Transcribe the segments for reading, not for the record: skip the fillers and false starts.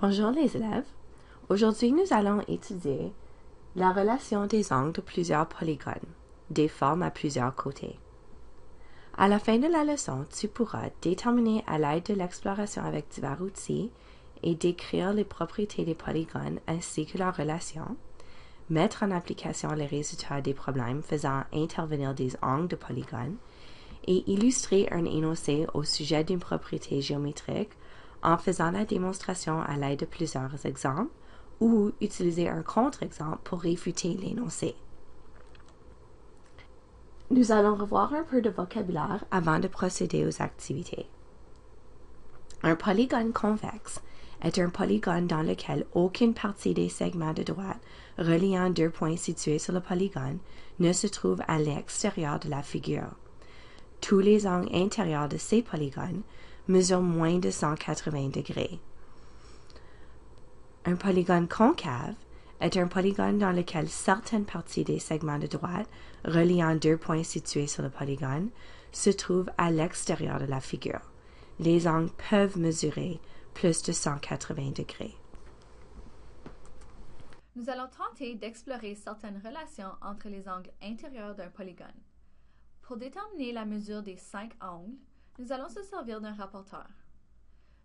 Bonjour les élèves. Aujourd'hui, nous allons étudier la relation des angles de plusieurs polygones, des formes à plusieurs côtés. À la fin de la leçon, tu pourras déterminer à l'aide de l'exploration avec divers outils et décrire les propriétés des polygones ainsi que leurs relations, mettre en application les résultats des problèmes faisant intervenir des angles de polygones et illustrer un énoncé au sujet d'une propriété géométrique en faisant la démonstration à l'aide de plusieurs exemples ou utiliser un contre-exemple pour réfuter l'énoncé. Nous allons revoir un peu de vocabulaire avant de procéder aux activités. Un polygone convexe est un polygone dans lequel aucune partie des segments de droite reliant deux points situés sur le polygone ne se trouve à l'extérieur de la figure. Tous les angles intérieurs de ces polygones mesurent moins de 180 degrés. Un polygone concave est un polygone dans lequel certaines parties des segments de droite reliant deux points situés sur le polygone se trouvent à l'extérieur de la figure. Les angles peuvent mesurer plus de 180 degrés. Nous allons tenter d'explorer certaines relations entre les angles intérieurs d'un polygone. Pour déterminer la mesure des 5 angles, nous allons se servir d'un rapporteur.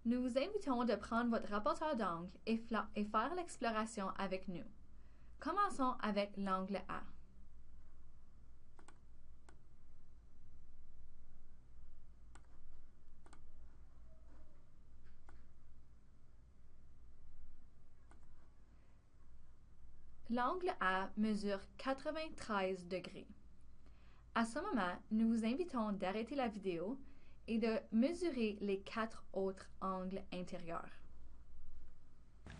Nous vous invitons de prendre votre rapporteur d'angles et faire l'exploration avec nous. Commençons avec l'angle A. L'angle A mesure 93 degrés. À ce moment, nous vous invitons d'arrêter la vidéo et de mesurer les 4 autres angles intérieurs.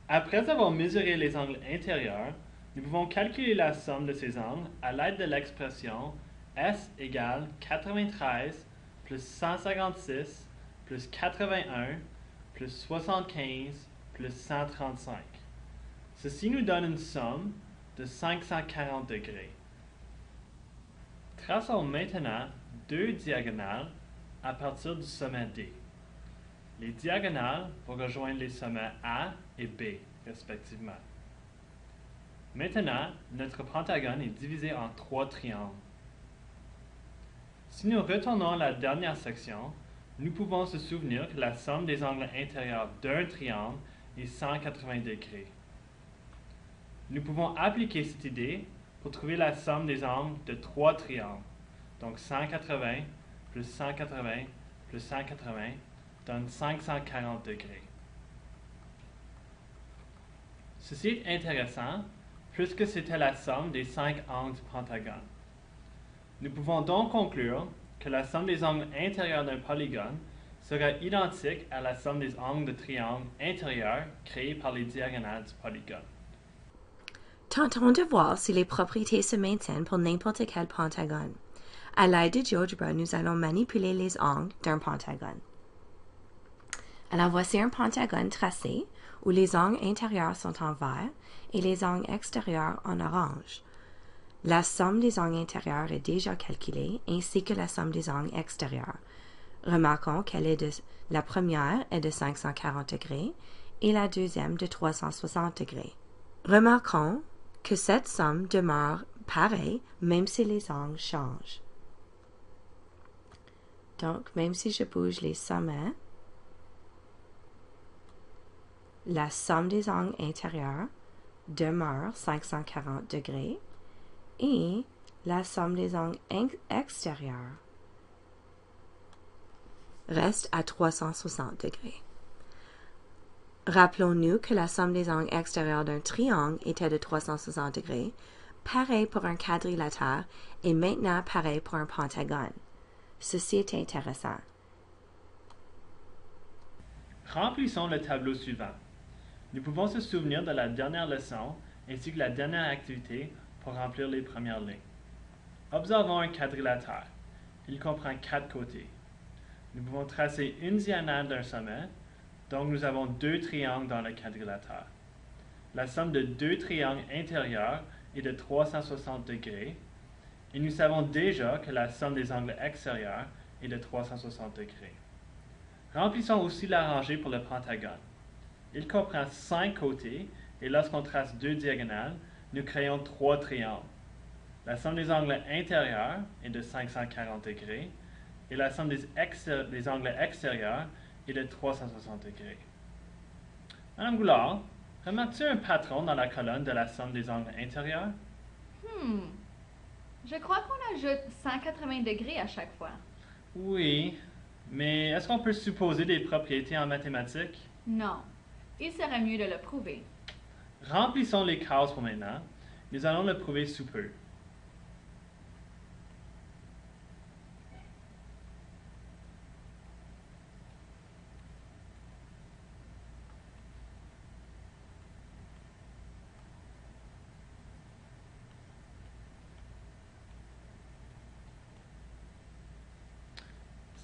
Après avoir mesuré les angles intérieurs, nous pouvons calculer la somme de ces angles à l'aide de l'expression S égale 93 plus 156 plus 81 plus 75 plus 135. Ceci nous donne une somme de 540 degrés. Traçons maintenant deux diagonales à partir du sommet D. Les diagonales vont rejoindre les sommets A et B, respectivement. Maintenant, notre pentagone est divisé en 3 triangles. Si nous retournons à la dernière section, nous pouvons se souvenir que la somme des angles intérieurs d'un triangle est 180 degrés. Nous pouvons appliquer cette idée pour trouver la somme des angles de 3 triangles. Donc 180 plus 180 plus 180 donne 540 degrés. Ceci est intéressant puisque c'était la somme des 5 angles du pentagone. Nous pouvons donc conclure que la somme des angles intérieurs d'un polygone sera identique à la somme des angles de triangle intérieurs créés par les diagonales du polygone. Tentons de voir si les propriétés se maintiennent pour n'importe quel pentagone. À l'aide de GeoGebra, nous allons manipuler les angles d'un pentagone. Alors voici un pentagone tracé où les angles intérieurs sont en vert et les angles extérieurs en orange. La somme des angles intérieurs est déjà calculée ainsi que la somme des angles extérieurs. Remarquons la première est de 540 degrés et la deuxième de 360 degrés. Remarquons que cette somme demeure pareille même si les angles changent. Donc, même si je bouge les sommets, la somme des angles intérieurs demeure 540 degrés et la somme des angles extérieurs reste à 360 degrés. Rappelons-nous que la somme des angles extérieurs d'un triangle était de 360 degrés, pareil pour un quadrilatère et maintenant pareil pour un pentagone. Ceci est intéressant. Remplissons le tableau suivant. Nous pouvons se souvenir de la dernière leçon ainsi que la dernière activité pour remplir les premières lignes. Observons un quadrilatère. Il comprend 4 côtés. Nous pouvons tracer une diagonale d'un sommet, donc nous avons 2 triangles dans le quadrilatère. La somme de 2 triangles intérieurs est de 360 degrés, et nous savons déjà que la somme des angles extérieurs est de 360 degrés. Remplissons aussi la rangée pour le pentagone. Il comprend 5 côtés et lorsqu'on trace 2 diagonales, nous créons 3 triangles. La somme des angles intérieurs est de 540 degrés et la somme des angles extérieurs est de 360 degrés. Madame Goulard, remarques-tu un patron dans la colonne de la somme des angles intérieurs? Je crois qu'on ajoute 180 degrés à chaque fois. Oui, mais est-ce qu'on peut supposer des propriétés en mathématiques? Non. Il serait mieux de le prouver. Remplissons les cases pour maintenant. Nous allons le prouver sous peu.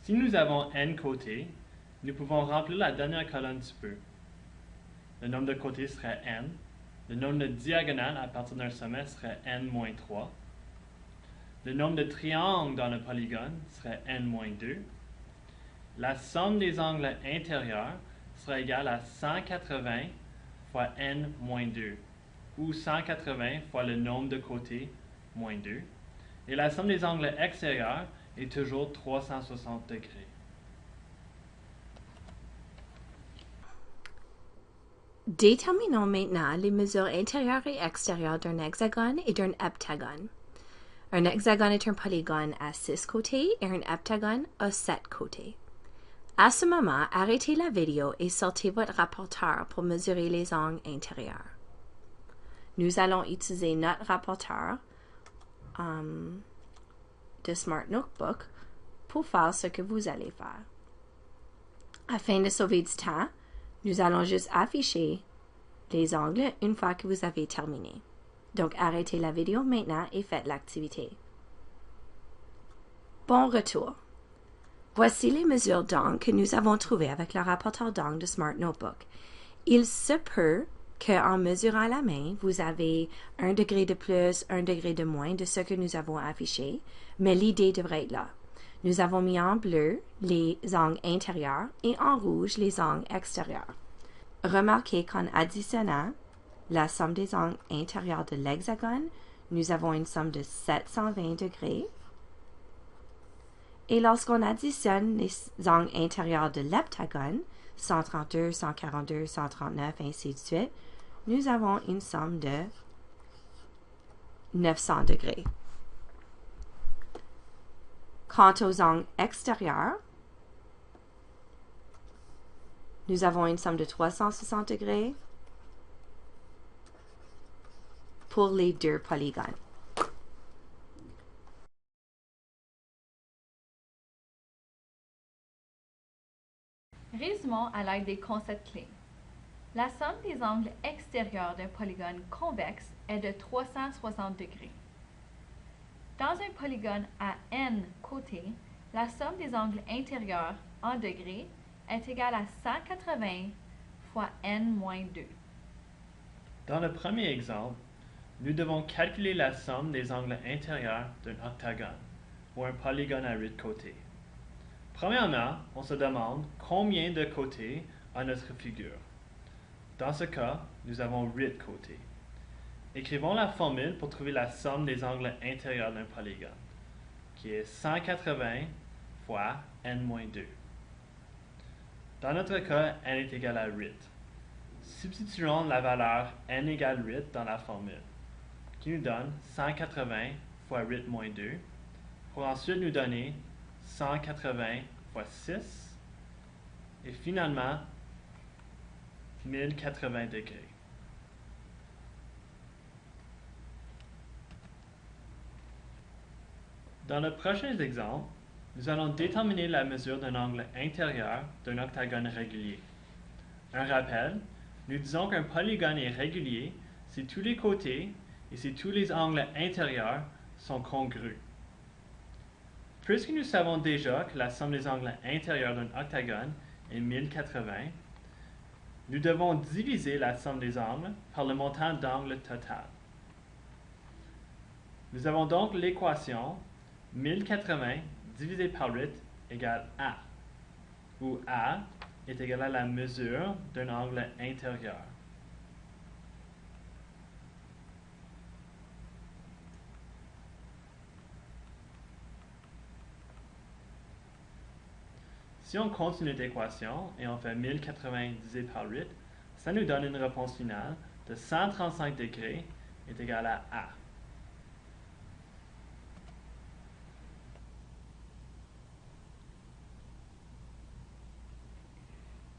Si nous avons n côtés, nous pouvons remplir la dernière colonne sous peu. Le nombre de côtés serait n. Le nombre de diagonales à partir d'un sommet serait n-3. Le nombre de triangles dans le polygone serait n-2. La somme des angles intérieurs sera égale à 180 fois n-2, ou 180 fois le nombre de côtés, moins 2. Et la somme des angles extérieurs est toujours 360 degrés. Déterminons maintenant les mesures intérieures et extérieures d'un hexagone et d'un heptagone. Un hexagone est un polygone à 6 côtés et un heptagone à 7 côtés. À ce moment, arrêtez la vidéo et sortez votre rapporteur pour mesurer les angles intérieurs. Nous allons utiliser notre rapporteur de Smart Notebook pour faire ce que vous allez faire. Afin de sauver du temps, nous allons juste afficher les angles une fois que vous avez terminé. Donc, arrêtez la vidéo maintenant et faites l'activité. Bon retour. Voici les mesures d'angle que nous avons trouvées avec le rapporteur d'angle de Smart Notebook. Il se peut qu'en mesurant à la main, vous avez 1 degré de plus, 1 degré de moins de ce que nous avons affiché, mais l'idée devrait être là. Nous avons mis en bleu les angles intérieurs et en rouge les angles extérieurs. Remarquez qu'en additionnant la somme des angles intérieurs de l'hexagone, nous avons une somme de 720 degrés. Et lorsqu'on additionne les angles intérieurs de l'heptagone, 132, 142, 139, ainsi de suite, nous avons une somme de 900 degrés. Quant aux angles extérieurs, nous avons une somme de 360 degrés pour les deux polygones. Résumons à l'aide des concepts clés. La somme des angles extérieurs d'un polygone convexe est de 360 degrés. Dans un polygone à n côtés, la somme des angles intérieurs en degrés est égale à 180 fois n-2. Dans le premier exemple, nous devons calculer la somme des angles intérieurs d'un octagone, ou un polygone à 8 côtés. Premièrement, on se demande combien de côtés a notre figure. Dans ce cas, nous avons 8 côtés. Écrivons la formule pour trouver la somme des angles intérieurs d'un polygone, qui est 180 fois n-2. Dans notre cas, n est égal à 8. Substituons la valeur n égale 8 dans la formule, qui nous donne 180 fois 8 moins 2, pour ensuite nous donner 180 fois 6, et finalement 1080 degrés. Dans le prochain exemple, nous allons déterminer la mesure d'un angle intérieur d'un octagone régulier. Un rappel, nous disons qu'un polygone est régulier si tous les côtés et si tous les angles intérieurs sont congrus. Puisque nous savons déjà que la somme des angles intérieurs d'un octagone est 1080, nous devons diviser la somme des angles par le montant d'angles total. Nous avons donc l'équation 1080 divisé par 8 égale A, où A, est égal à la mesure d'un angle intérieur. Si on continue l'équation et on fait 1080 divisé par 8, ça nous donne une réponse finale de 135 degrés est égal à A.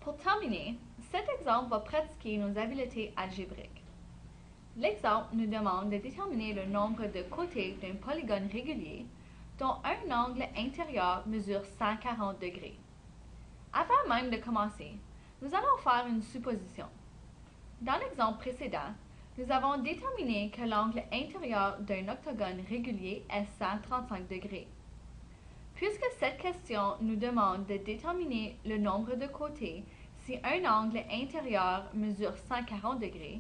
Pour terminer, cet exemple va pratiquer nos habiletés algébriques. L'exemple nous demande de déterminer le nombre de côtés d'un polygone régulier dont un angle intérieur mesure 140 degrés. Avant même de commencer, nous allons faire une supposition. Dans l'exemple précédent, nous avons déterminé que l'angle intérieur d'un octogone régulier est 135 degrés. Puisque cette question nous demande de déterminer le nombre de côtés si un angle intérieur mesure 140 degrés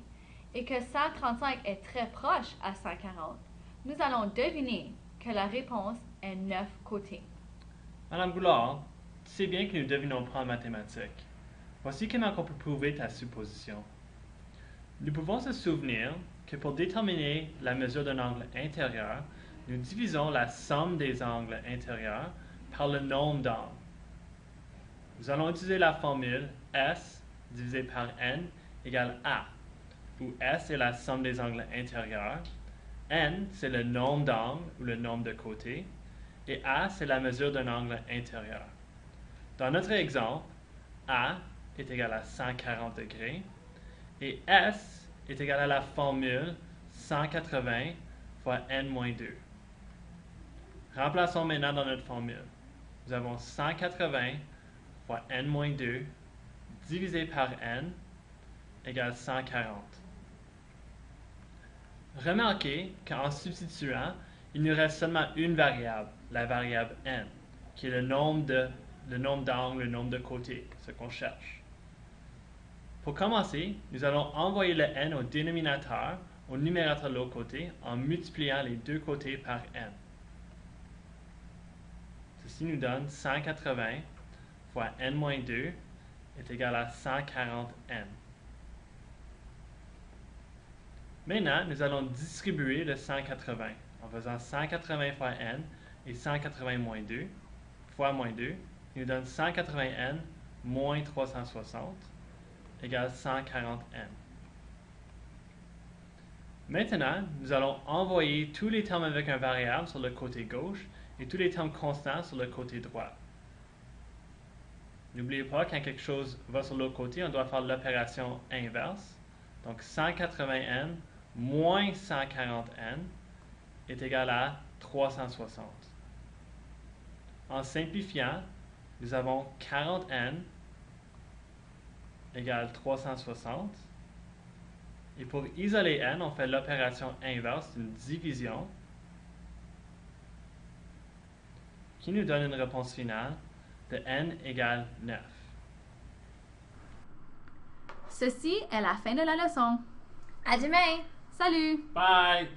et que 135 est très proche à 140, nous allons deviner que la réponse est 9 côtés. Madame Goulard, tu sais bien que nous devinons pas en mathématiques. Voici comment on peut prouver ta supposition. Nous pouvons se souvenir que pour déterminer la mesure d'un angle intérieur, nous divisons la somme des angles intérieurs par le nombre d'angles. Nous allons utiliser la formule S divisé par N égale A, où S est la somme des angles intérieurs, N c'est le nombre d'angles ou le nombre de côtés, et A c'est la mesure d'un angle intérieur. Dans notre exemple, A est égal à 140 degrés et S est égal à la formule 180 fois N-2. Remplaçons maintenant dans notre formule. Nous avons 180 fois N-2 divisé par N égale 140. Remarquez qu'en substituant, il nous reste seulement une variable, la variable N, qui est le nombre d'angles, le nombre de côtés, ce qu'on cherche. Pour commencer, nous allons envoyer le N au dénominateur, au numérateur de l'autre côté, en multipliant les deux côtés par N. Ceci nous donne 180 fois N-2 est égal à 140N. Maintenant, nous allons distribuer le 180 en faisant 180 fois N et 180 moins 2 fois moins 2, qui nous donne 180N moins 360 égale 140N. Maintenant, nous allons envoyer tous les termes avec un variable sur le côté gauche et tous les termes constants sur le côté droit. N'oubliez pas, quand quelque chose va sur l'autre côté, on doit faire l'opération inverse. Donc 180N moins 140N est égal à 360. En simplifiant, nous avons 40N égale 360. Et pour isoler N, on fait l'opération inverse d'une division qui nous donne une réponse finale de N égale 9. Ceci est la fin de la leçon. À demain! Salut! Bye!